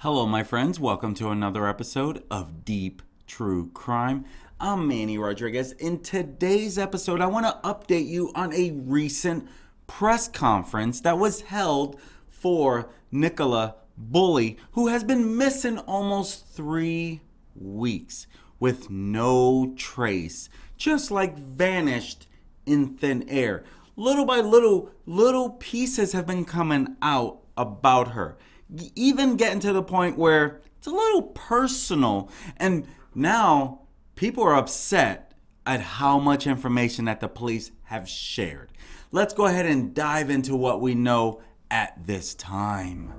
Hello, my friends. Welcome to another episode of Deep True Crime. I'm Manny Rodriguez. In today's episode, I want to update you on a recent press conference that was held for Nicola Bulley, who has been missing almost 3 weeks with no trace, just like vanished in thin air. Little by little pieces have been coming out about her, even getting to the point where it's a little personal. And now people are upset at how much information that the police have shared. Let's go ahead and dive into what we know at this time.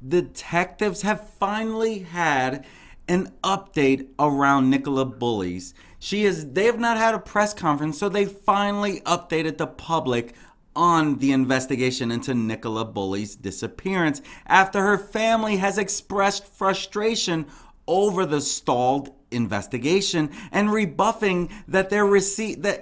Detectives have finally had an update around Nicola Bulley's. They have not had a press conference, so they finally updated the public on the investigation into Nicola Bulley's disappearance after her family has expressed frustration over the stalled investigation and rebuffing that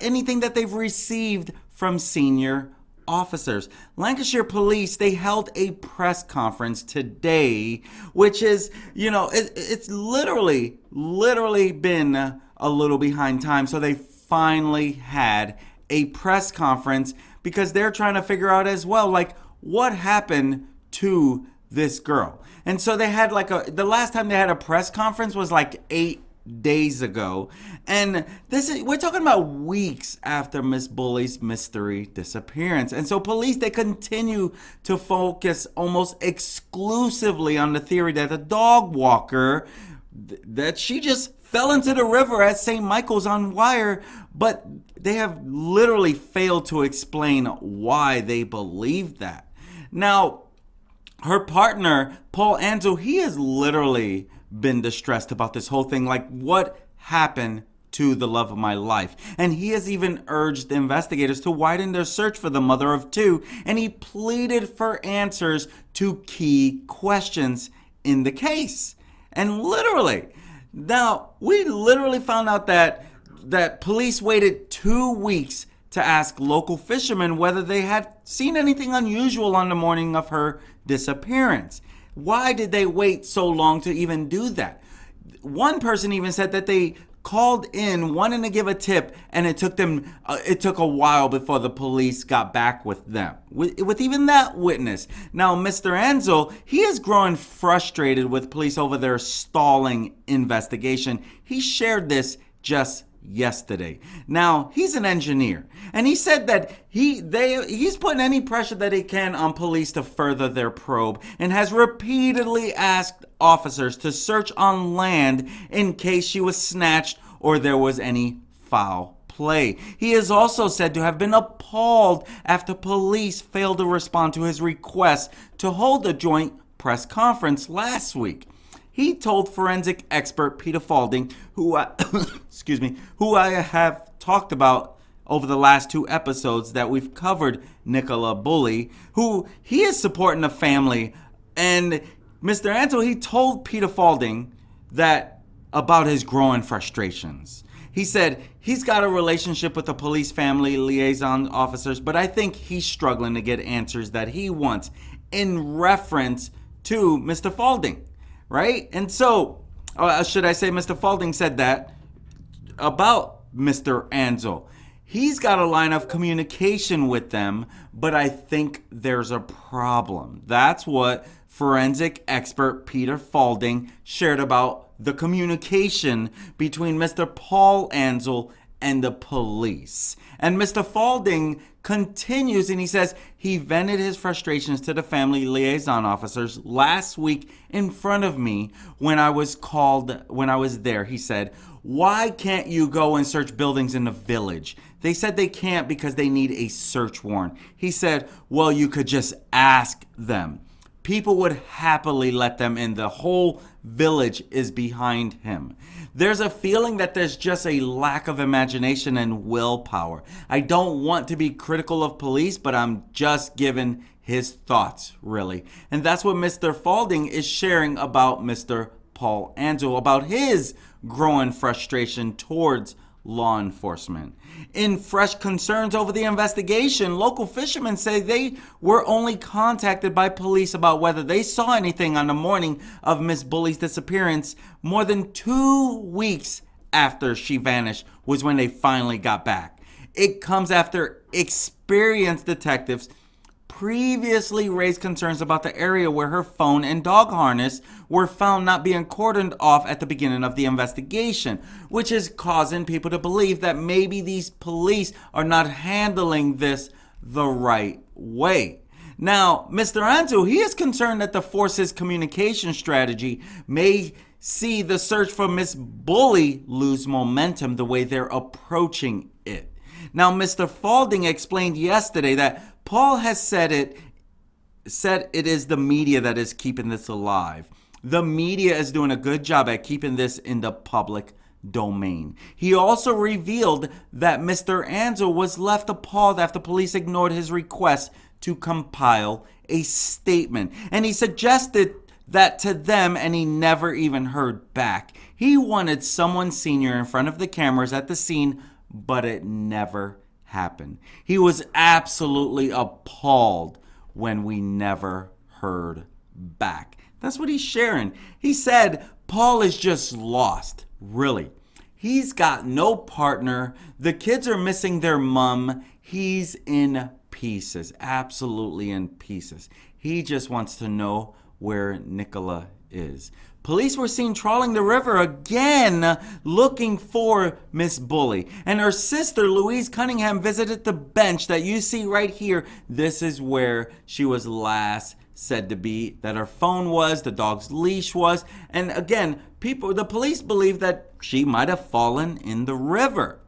anything that they've received from senior officers. Lancashire Police, they held a press conference today, which is, it's literally been a little behind time. So they finally had a press conference because they're trying to figure out as well, like, what happened to this girl. And so they had the last time they had a press conference was like 8 days ago, and we're talking about weeks after Miss Bulley's mystery disappearance. And so police, they continue to focus almost exclusively on the theory that the dog walker, that she just fell into the river at St. Michael's on wire, but they have literally failed to explain why they believe that. Now, her partner, Paul Ansell, he has literally been distressed about this whole thing. Like, what happened to the love of my life? And he has even urged the investigators to widen their search for the mother of two, and he pleaded for answers to key questions in the case. And literally, now we literally found out that police waited 2 weeks to ask local fishermen whether they had seen anything unusual on the morning of her disappearance. Why did they wait so long to even do that? One person even said that they called in wanting to give a tip, and it took a while before the police got back with them, with even that witness. Now, Mr. Ansell, he is growing frustrated with police over their stalling investigation. He shared this just yesterday. Now, he's an engineer, and he said that he's putting any pressure that he can on police to further their probe, and has repeatedly asked officers to search on land in case she was snatched or there was any foul play. He is also said to have been appalled after police failed to respond to his request to hold a joint press conference last week. He told forensic expert Peter Falding, who I have talked about over the last 2 episodes that we've covered Nicola Bulley, who he is supporting the family. And Mr. Ansell, he told Peter Falding that about his growing frustrations. He said he's got a relationship with the police family liaison officers, but I think he's struggling to get answers that he wants in reference to Mr. Falding. Right? And so, should I say Mr. Falding said that about Mr. Ansell. He's got a line of communication with them, but I think there's a problem. That's what forensic expert Peter Falding shared about the communication between Mr. Paul Ansell and the police. And Mr. Falding continues, and he says he vented his frustrations to the family liaison officers last week in front of me when I was there. He said, "Why can't you go and search buildings in the village? They said they can't because they need a search warrant." He said, "Well, you could just ask them." people would happily let them in. The whole village is behind him. There's a feeling that there's just a lack of imagination and willpower. I don't want to be critical of police, but I'm just giving his thoughts, really. And that's what Mr. Falding is sharing about Mr. Paul Ansell, about his growing frustration towards law enforcement. In fresh concerns over the investigation, local fishermen say they were only contacted by police about whether they saw anything on the morning of Miss Bulley's disappearance. More than 2 weeks after she vanished was when they finally got back. It comes after experienced detectives previously raised concerns about the area where her phone and dog harness were found not being cordoned off at the beginning of the investigation, which is causing people to believe that maybe these police are not handling this the right way. Now, Mr. Ansell, he is concerned that the force's communication strategy may see the search for Miss Bulley lose momentum the way they're approaching it. Now, Mr. Falding explained yesterday that Paul has said it is the media that is keeping this alive. The media is doing a good job at keeping this in the public domain. He also revealed that Mr. Ansell was left appalled after police ignored his request to compile a statement. And he suggested that to them, and he never even heard back. He wanted someone senior in front of the cameras at the scene, but it never happened. He was absolutely appalled when we never heard back. That's what he's sharing. He said, Paul is just lost, really. He's got no partner. The kids are missing their mom. He's in pieces, absolutely in pieces. He just wants to know where Nicola is. Police were seen trawling the river again looking for Miss Bulley. And her sister, Louise Cunningham, visited the bench that you see right here. This is where she was last said to be, that her phone was, the dog's leash was. And again, the police believe that she might have fallen in the river.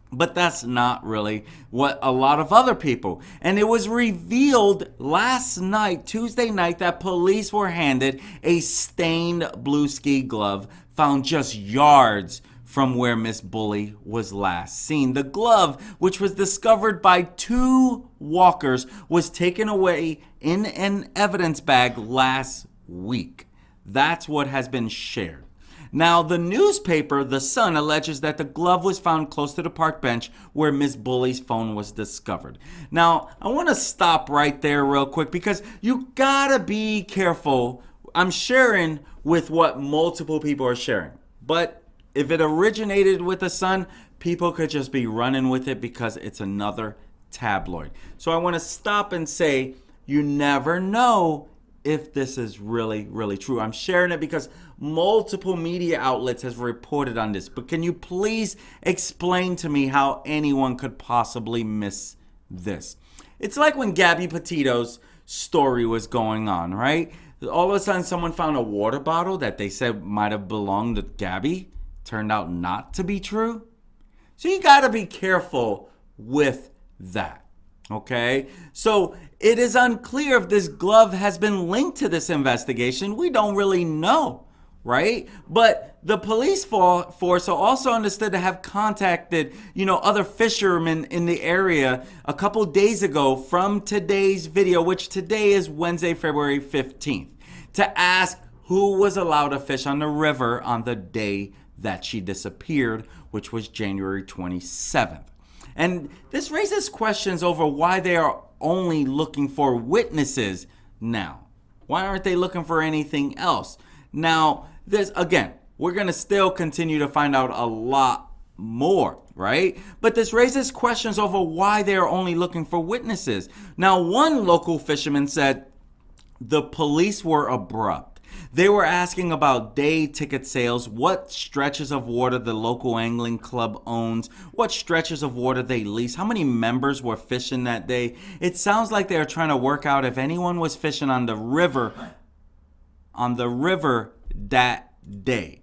But that's not really what a lot of other people. And it was revealed last night, Tuesday night, that police were handed a stained blue ski glove found just yards from where Miss Bulley was last seen. The glove, which was discovered by 2 walkers, was taken away in an evidence bag last week. That's what has been shared. Now, the newspaper, The Sun, alleges that the glove was found close to the park bench where Miss Bulley's phone was discovered. Now, I want to stop right there real quick because you gotta be careful. I'm sharing with what multiple people are sharing. But if it originated with The Sun, people could just be running with it because it's another tabloid. So I want to stop and say, you never know if this is really, really true. I'm sharing it because multiple media outlets has reported on this. But can you please explain to me how anyone could possibly miss this? It's like when Gabby Petito's story was going on, right? All of a sudden, someone found a water bottle that they said might have belonged to Gabby. Turned out not to be true. So you got to be careful with that. Okay, so it is unclear if this glove has been linked to this investigation. We don't really know, right? But the police force are also understood to have contacted, other fishermen in the area a couple days ago from today's video, which today is Wednesday, February 15th, to ask who was allowed to fish on the river on the day that she disappeared, which was January 27th. And this raises questions over why they are only looking for witnesses now. Why aren't they looking for anything else? Now, we're going to still continue to find out a lot more, right? But this raises questions over why they are only looking for witnesses. Now, one local fisherman said the police were abrupt. They were asking about day ticket sales, what stretches of water the local angling club owns, what stretches of water they lease, how many members were fishing that day. It sounds like they are trying to work out if anyone was fishing on the river that day.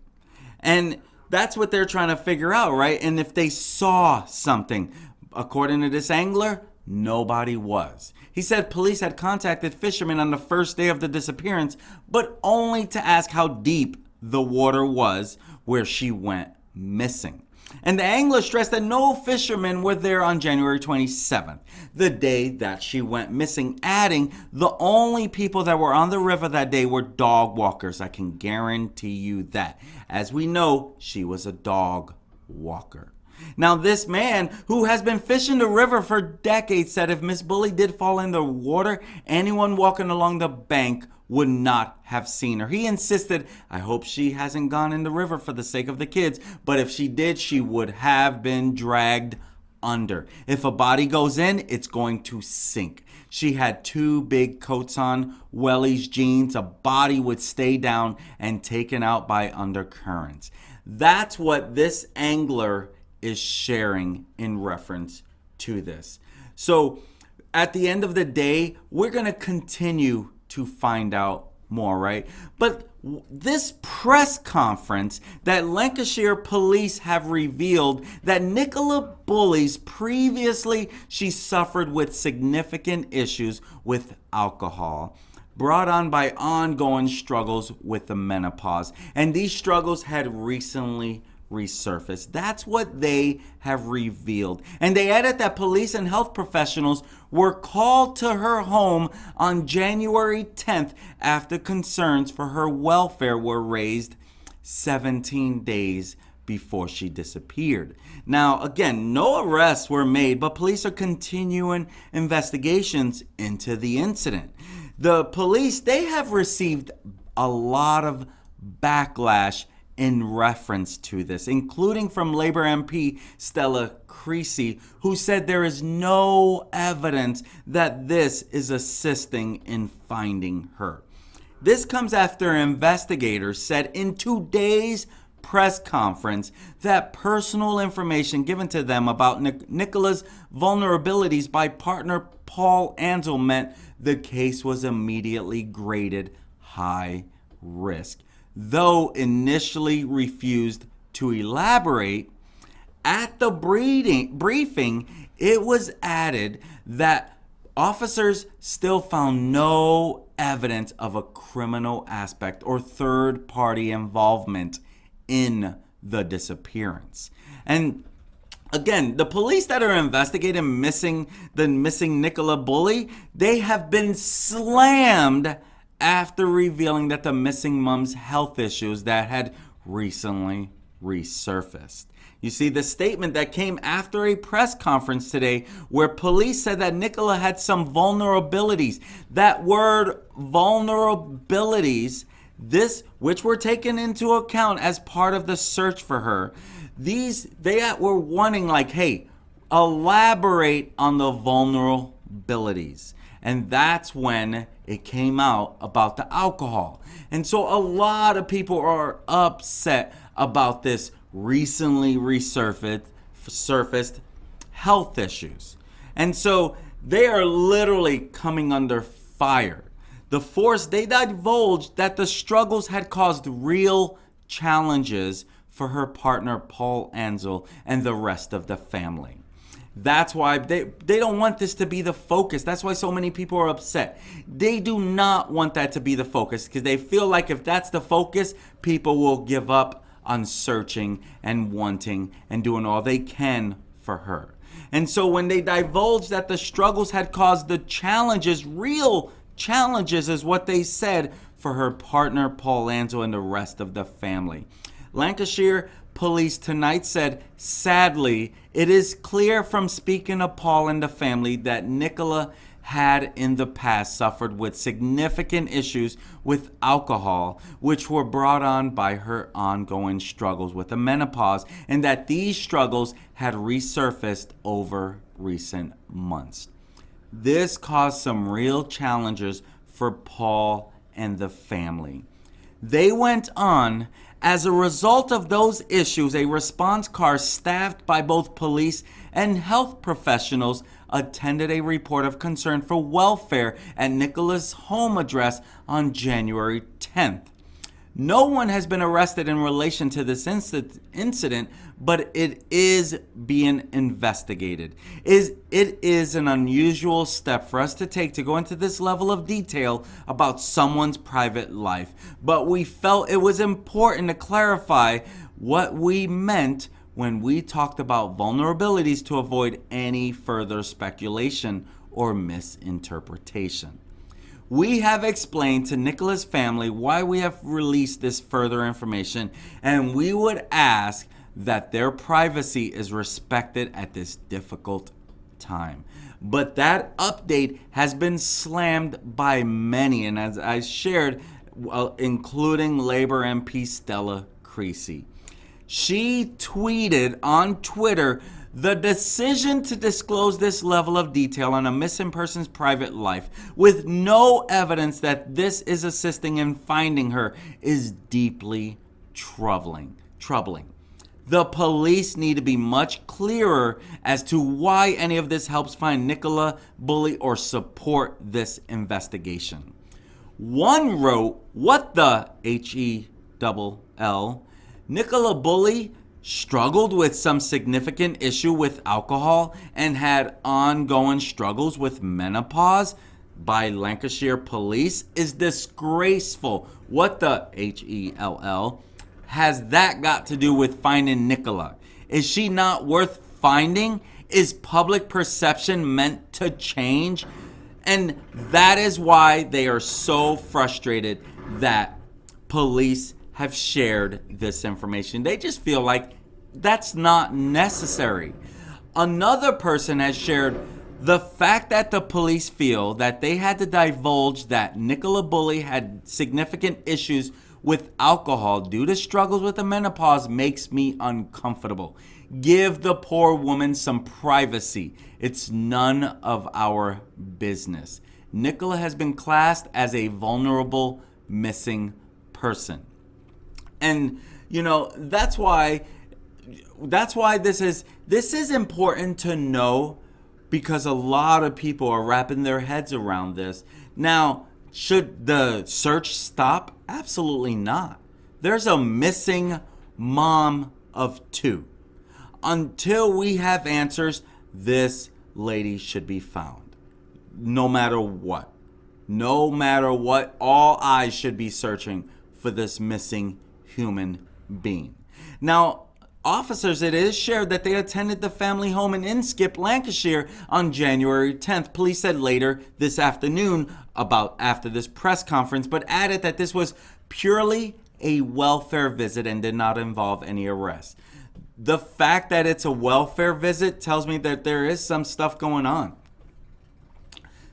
And that's what they're trying to figure out, right? And if they saw something. According to this angler, nobody was. He said police had contacted fishermen on the first day of the disappearance, but only to ask how deep the water was where she went missing. And the angler stressed that no fishermen were there on January 27th, the day that she went missing, adding the only people that were on the river that day were dog walkers. I can guarantee you that. As we know, she was a dog walker. Now, this man who has been fishing the river for decades said if Miss Bulley did fall in the water, anyone walking along the bank would not have seen her. He insisted, I hope she hasn't gone in the river for the sake of the kids, but if she did, she would have been dragged under. If a body goes in, it's going to sink. She had 2 big coats on, wellies, jeans, a body would stay down and taken out by undercurrents. That's what this angler is sharing in reference to this. So at the end of the day, we're going to continue to find out more, right? But this press conference that Lancashire Police have revealed that Nicola Bulley's previously she suffered with significant issues with alcohol, brought on by ongoing struggles with the menopause. And these struggles had recently resurfaced. That's what they have revealed. And they added that police and health professionals were called to her home on January 10th after concerns for her welfare were raised 17 days before she disappeared. Now, again, no arrests were made, but police are continuing investigations into the incident. The police, they have received a lot of backlash in reference to this, including from Labour MP Stella Creasy, who said there is no evidence that this is assisting in finding her. This comes after investigators said in today's press conference that personal information given to them about Nicola's vulnerabilities by partner Paul Ansell meant the case was immediately graded high risk. Though initially refused to elaborate, at the briefing, it was added that officers still found no evidence of a criminal aspect or third-party involvement in the disappearance. And again, the police that are investigating the missing Nicola Bulley, they have been slammed after revealing that the missing mom's health issues that had recently resurfaced. You see, the statement that came after a press conference today where police said that Nicola had some vulnerabilities. That word vulnerabilities, which were taken into account as part of the search for her, they were wanting like, hey, elaborate on the vulnerabilities. And that's when it came out about the alcohol. And so a lot of people are upset about this recently resurfaced health issues. And so they are literally coming under fire. The force, they divulged that the struggles had caused real challenges for her partner Paul Ansell and the rest of the family. That's why they don't want this to be the focus. That's why so many people are upset. They do not want that to be the focus because they feel like if that's the focus, people will give up on searching and wanting and doing all they can for her. And so when they divulged that the struggles had caused the challenges, real challenges is what they said for her partner Paul Ansell and the rest of the family. Lancashire Police tonight said, sadly, it is clear from speaking to Paul and the family that Nicola had in the past suffered with significant issues with alcohol, which were brought on by her ongoing struggles with the menopause, and that these struggles had resurfaced over recent months. This caused some real challenges for Paul and the family. They went on. As a result of those issues, a response car staffed by both police and health professionals attended a report of concern for welfare at Nicola's home address on January 10th. No one has been arrested in relation to this incident, but it is being investigated. It is an unusual step for us to take to go into this level of detail about someone's private life, but we felt it was important to clarify what we meant when we talked about vulnerabilities to avoid any further speculation or misinterpretation. We have explained to Nicola's family why we have released this further information, and we would ask that their privacy is respected at this difficult time. But that update has been slammed by many, and as I shared, including Labour MP Stella Creasy. She tweeted on Twitter, "The decision to disclose this level of detail on a missing person's private life with no evidence that this is assisting in finding her is deeply troubling. The police need to be much clearer as to why any of this helps find Nicola Bulley or support this investigation." One wrote, "What the HELL? Nicola Bulley struggled with some significant issue with alcohol and had ongoing struggles with menopause by Lancashire Police is disgraceful. What the HELL has that got to do with finding Nicola? Is she not worth finding? Is public perception meant to change?" And that is why they are so frustrated that police have shared this information. They just feel like that's not necessary. Another person has shared the fact that the police feel that they had to divulge that Nicola Bulley had significant issues with alcohol due to struggles with the menopause makes me uncomfortable. Give the poor woman some privacy. It's none of our business. Nicola has been classed as a vulnerable missing person. And that's why this is important to know, because a lot of people are wrapping their heads around this. Now, should the search stop? Absolutely not. There's a missing mom of 2. Until we have answers, this lady should be found. No matter what. No matter what, all eyes should be searching for this missing human being. Now, officers, it is shared that they attended the family home in Inskip, Lancashire on January 10th. Police said later this afternoon about after this press conference, but added that this was purely a welfare visit and did not involve any arrests. The fact that it's a welfare visit tells me that there is some stuff going on.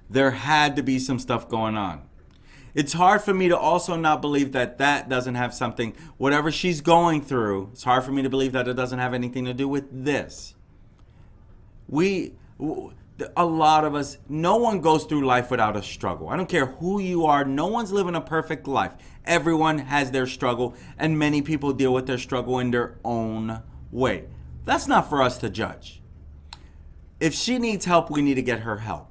There had to be some stuff going on. It's hard for me to also not believe that doesn't have something, whatever she's going through, it's hard for me to believe that it doesn't have anything to do with this. A lot of us, no one goes through life without a struggle. I don't care who you are. No one's living a perfect life. Everyone has their struggle, and many people deal with their struggle in their own way. That's not for us to judge. If she needs help, we need to get her help.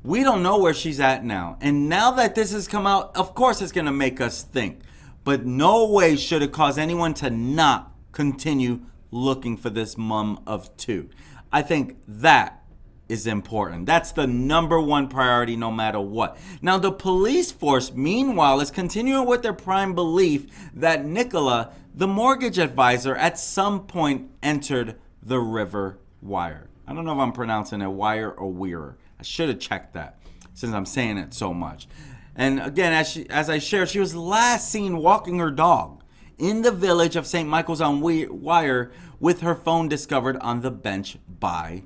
We don't know where she's at now. And now that this has come out, of course it's going to make us think. But no way should it cause anyone to not continue looking for this mom of 2. I think that is important. That's the number one priority no matter what. Now, the police force, meanwhile, is continuing with their prime belief that Nicola, the mortgage advisor, at some point entered the river Wire. I don't know if I'm pronouncing it Wire or Weir. I should have checked that since I'm saying it so much. And again, as I shared, she was last seen walking her dog in the village of St. Michael's on Wire with her phone discovered on the bench by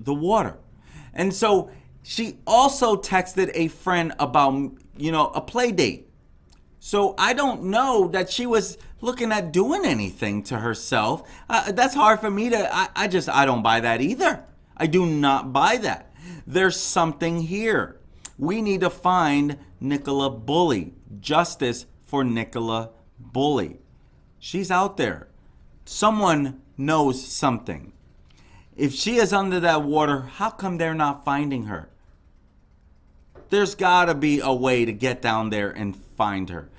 the water. And so she also texted a friend about, a play date. So I don't know that she was looking at doing anything to herself. That's hard for me to, I don't buy that either. I do not buy that. There's something here. We need to find Nicola Bulley. Justice for Nicola Bulley. She's out there. Someone knows something. If she is under that water, how come they're not finding her? There's got to be a way to get down there and find her.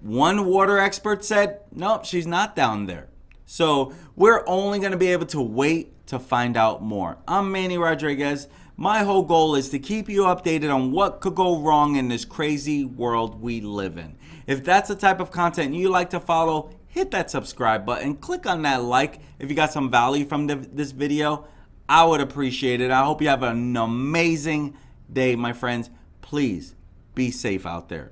One water expert said, nope, she's not down there. So we're only going to be able to wait to find out more. I'm Manny Rodriguez. My whole goal is to keep you updated on what could go wrong in this crazy world we live in. If that's the type of content you like to follow, hit that subscribe button. Click on that like if you got some value from this video. I would appreciate it. I hope you have an amazing day, my friends. Please be safe out there.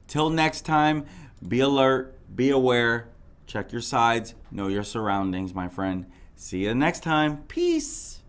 Till next time, be alert, be aware, check your sides, know your surroundings, my friend. See you next time. Peace.